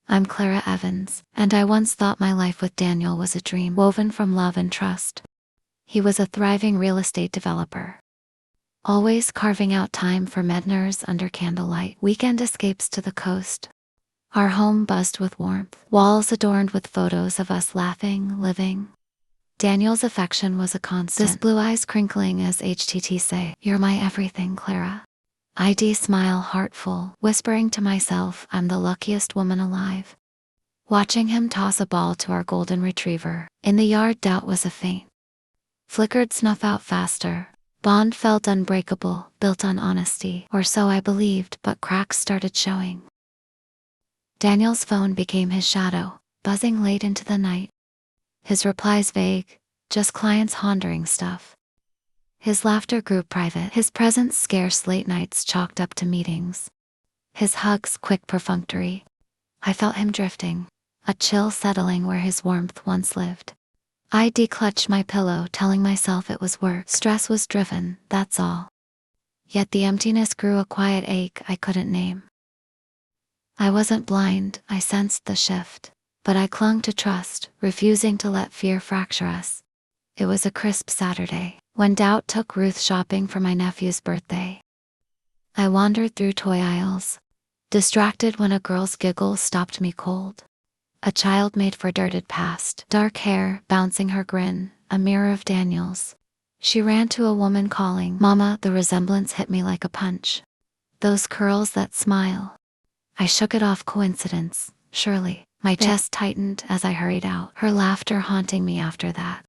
I'm Clara Evans, and I once thought my life with Daniel was a dream woven from love and trust. He was a thriving real estate developer, always carving out time for Medners under candlelight, weekend escapes to the coast. Our home buzzed with warmth, walls adorned with photos of us laughing, living. Daniel's affection was a constant, his blue eyes crinkling as HTT say, "You're my everything, Clara." ID smile heartful, whispering to myself, I'm the luckiest woman alive. Watching him toss a ball to our golden retriever, in the yard doubt was a feint. Flickered snuff out faster. Bond felt unbreakable, built on honesty, or so I believed, but cracks started showing. Daniel's phone became his shadow, buzzing late into the night. His replies vague, just clients pondering stuff. His laughter grew private, his presence scarce, late nights chalked up to meetings. His hugs quick, perfunctory. I felt him drifting, a chill settling where his warmth once lived. I declutched my pillow, telling myself it was work. Stress was driven, that's all. Yet the emptiness grew, a quiet ache I couldn't name. I wasn't blind, I sensed the shift, but I clung to trust, refusing to let fear fracture us. It was a crisp Saturday, when doubt took Ruth shopping for my nephew's birthday. I wandered through toy aisles, distracted when a girl's giggle stopped me cold. A child made for dirted past, dark hair bouncing her grin, a mirror of Daniel's. She ran to a woman calling, "Mama," the resemblance hit me like a punch. Those curls, that smile. I shook it off, coincidence, surely. My chest tightened as I hurried out, her laughter haunting me after that.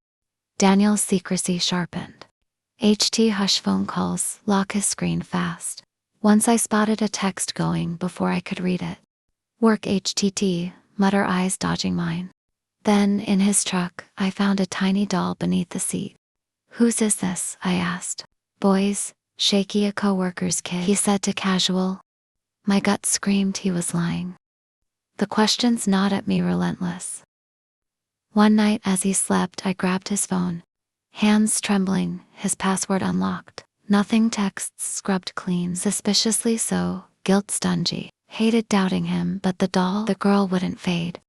Daniel's secrecy sharpened. HT hush phone calls, lock his screen fast. Once I spotted a text going before I could read it. Work HTT, mutter, eyes dodging mine. Then, in his truck, I found a tiny doll beneath the seat. "Whose is this?" I asked. "Boy's, shaky, a co-worker's kid," he said to casual. My gut screamed he was lying. The questions gnawed at me relentless. One night as he slept, I grabbed his phone. Hands trembling, his password unlocked. Nothing, texts scrubbed clean, suspiciously so, guilt stungy. Hated doubting him, but the doll, the girl, wouldn't fade.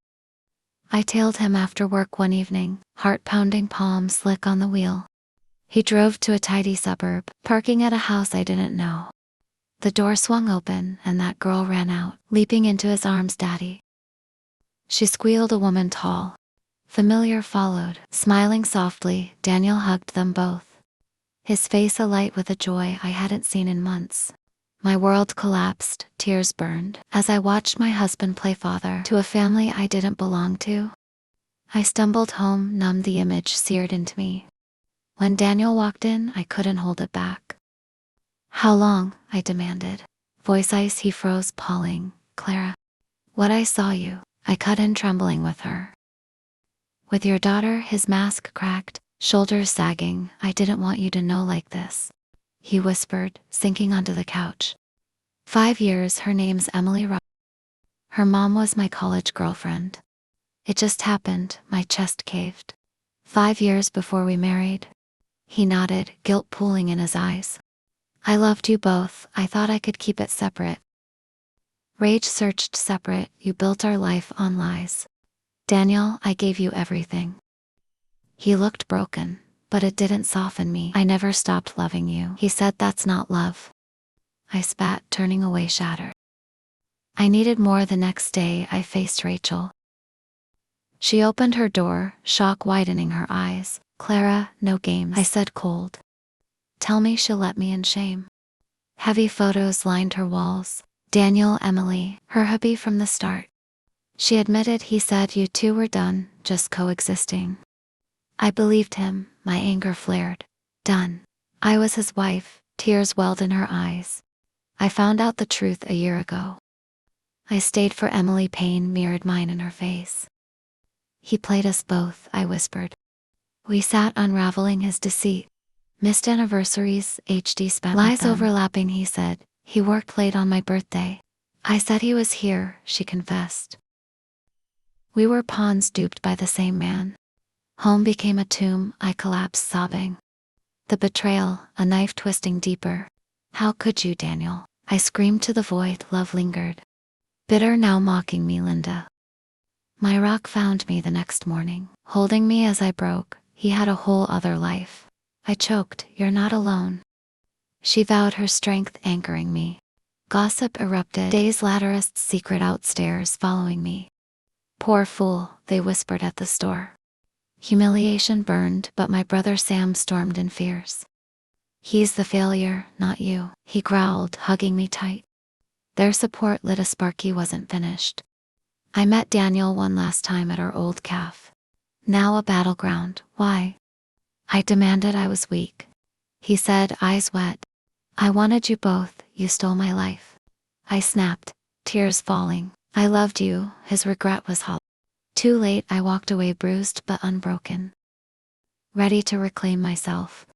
I tailed him after work one evening, heart-pounding, palm slick on the wheel. He drove to a tidy suburb, parking at a house I didn't know. The door swung open, and that girl ran out, leaping into his arms. "Daddy." She squealed, a woman tall. Familiar followed, smiling softly. Daniel hugged them both, his face alight with a joy I hadn't seen in months. My world collapsed, tears burned, as I watched my husband play father to a family I didn't belong to. I stumbled home, numb, the image seared into me. When Daniel walked in, I couldn't hold it back. "How long?" I demanded. Voice ice, he froze, pawing. "Clara." "What, I saw you." I cut in, trembling with her. "With your daughter," his mask cracked, shoulders sagging. "I didn't want you to know like this," he whispered, sinking onto the couch. 5 years, her name's Emily. Her mom was my college girlfriend. It just happened, my chest caved. 5 years before we married. He nodded, guilt pooling in his eyes. "I loved you both, I thought I could keep it separate." Rage searched. "Separate? You built our life on lies. Daniel, I gave you everything." He looked broken, but it didn't soften me. "I never stopped loving you," he said. "That's not love." I spat, turning away, shattered. I needed more. The next day, I faced Rachel. She opened her door, shock widening her eyes. "Clara, no games," I said, cold. "Tell me she'll let me in." Shame. Heavy photos lined her walls. Daniel, Emily, her hubby from the start. She admitted, he said, "You two were done, just coexisting." I believed him, my anger flared. Done. I was his wife, tears welled in her eyes. I found out the truth a year ago. I stayed for Emily, pain mirrored mine in her face. "He played us both," I whispered. We sat unraveling his deceit. Missed anniversaries, HD spent lies overlapping, he said. "He worked late on my birthday." I said he was here, she confessed. We were pawns duped by the same man. Home became a tomb, I collapsed sobbing. The betrayal, a knife twisting deeper. "How could you, Daniel?" I screamed to the void. Love lingered. Bitter now, mocking me, Linda. My rock found me the next morning, holding me as I broke. He had a whole other life. I choked. You're not alone. She vowed her strength, anchoring me. Gossip erupted. Days latterist's secret outstairs following me. Poor fool, they whispered at the store. Humiliation burned, but my brother Sam stormed in fierce. He's the failure, not you, he growled, hugging me tight. Their support lit a spark. He wasn't finished. I met Daniel one last time at our old cafe. Now a battleground. Why? I demanded. I was weak. He said, eyes wet. I wanted you both, you stole my life. I snapped, tears falling. I loved you. His regret was hollow. Too late. I walked away, bruised but unbroken. Ready to reclaim myself.